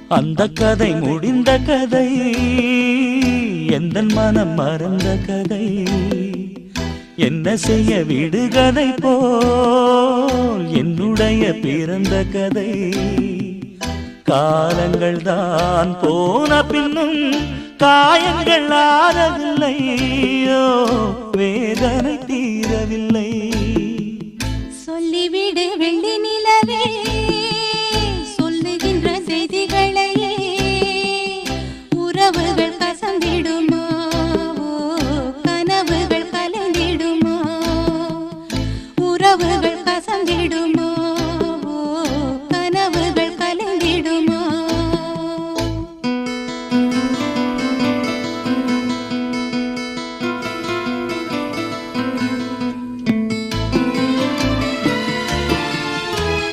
அந்த கதை முடிந்த கதை, எந்தன் மனம் மறந்த கதை. என்ன செய்ய விடுகதை போல் என்னுடைய பிறந்த கதை. காலங்கள் தான் போன பின்னும் காயங்கள் ஆறவில்லையோ, வேதனை தீரவில்லை. சொல்லிவிடு வெள்ளி நிலவே